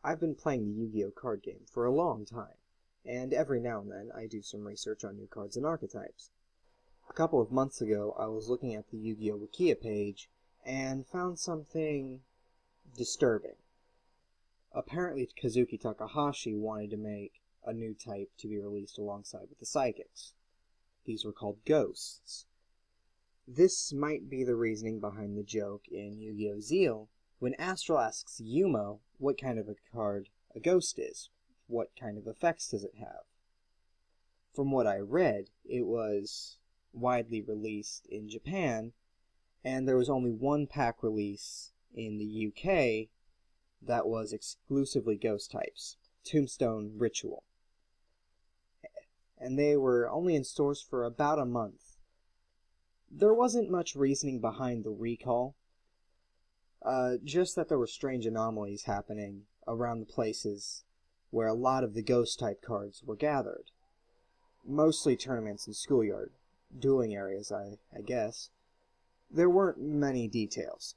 I've been playing the Yu-Gi-Oh card game for a long time, and every now and then I do some research on new cards and archetypes. A couple of months ago, I was looking at the Yu-Gi-Oh Wikia page and found something disturbing. Apparently, Kazuki Takahashi wanted to make a new type to be released alongside with the Psychics. These were called Ghosts. This might be the reasoning behind the joke in Yu-Gi-Oh! Zeal, when Astral asks Yumo what kind of a card a ghost is. What kind of effects does it have? From what I read, it was widely released in Japan, and there was only one pack release in the UK that was exclusively ghost types, Tombstone Ritual. And they were only in stores for about a month. There wasn't much reasoning behind the recall, just that there were strange anomalies happening around the places where a lot of the ghost-type cards were gathered. Mostly tournaments and schoolyard, dueling areas, I guess. There weren't many details.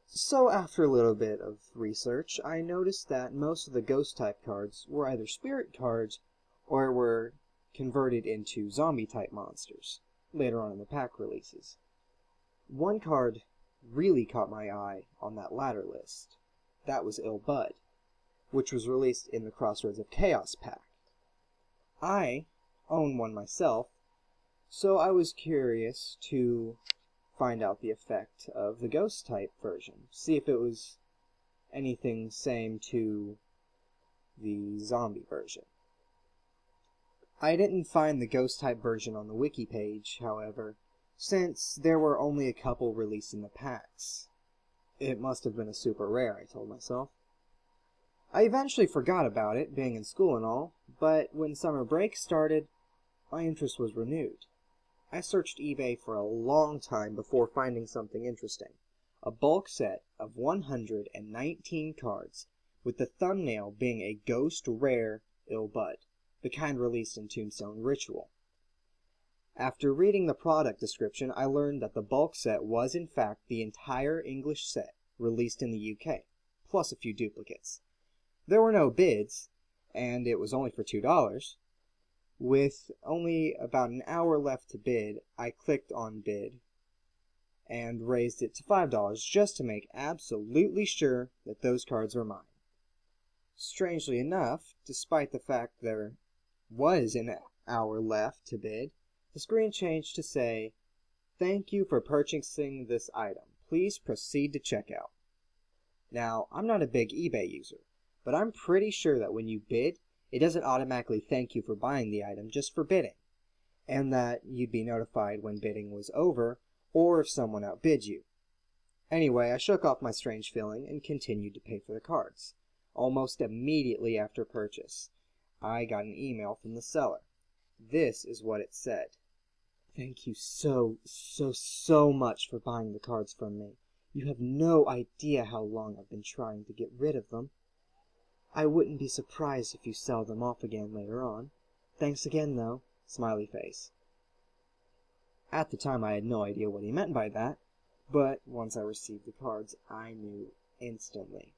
So after a little bit of research, I noticed that most of the ghost-type cards were either spirit cards or were converted into zombie-type monsters, later on in the pack releases. One card really caught my eye on that latter list. That was Il Bud, which was released in the Crossroads of Chaos pack. I own one myself, so I was curious to find out the effect of the ghost type version, see if it was anything same to the zombie version. I didn't find the ghost type version on the wiki page, however, since there were only a couple released in the packs. It must have been a super rare, I told myself. I eventually forgot about it, being in school and all, but when summer break started, my interest was renewed. I searched eBay for a long time before finding something interesting. A bulk set of 119 cards, with the thumbnail being a ghost rare Il Bud, the kind released in Tombstone Ritual. After reading the product description, I learned that the bulk set was in fact the entire English set released in the UK, plus a few duplicates. There were no bids, and it was only for $2. With only about an hour left to bid, I clicked on bid and raised it to $5 just to make absolutely sure that those cards were mine. Strangely enough, despite the fact there was an hour left to bid, the screen changed to say, "Thank you for purchasing this item. Please proceed to checkout." Now, I'm not a big eBay user, but I'm pretty sure that when you bid, it doesn't automatically thank you for buying the item just for bidding, and that you'd be notified when bidding was over or if someone outbid you. Anyway, I shook off my strange feeling and continued to pay for the cards. Almost immediately after purchase, I got an email from the seller. This is what it said. "Thank you so much for buying the cards from me. You have no idea how long I've been trying to get rid of them. I wouldn't be surprised if you sell them off again later on. Thanks again, though. Smiley face." At the time, I had no idea what he meant by that, but once I received the cards, I knew instantly.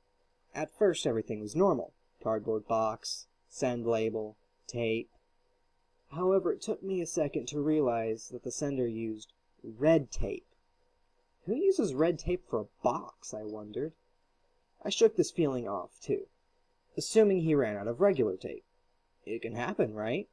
At first, everything was normal. Cardboard box, send label, tape. However, it took me a second to realize that the sender used red tape. Who uses red tape for a box, I wondered. I shook this feeling off, too, assuming he ran out of regular tape. It can happen, right?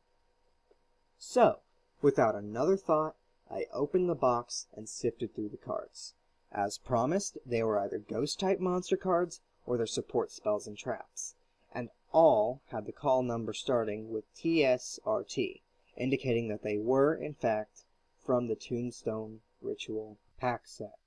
So, without another thought, I opened the box and sifted through the cards. As promised, they were either ghost-type monster cards or their support spells and traps, and all had the call number starting with TSRT, indicating that they were, in fact, from the Tombstone Ritual pack set.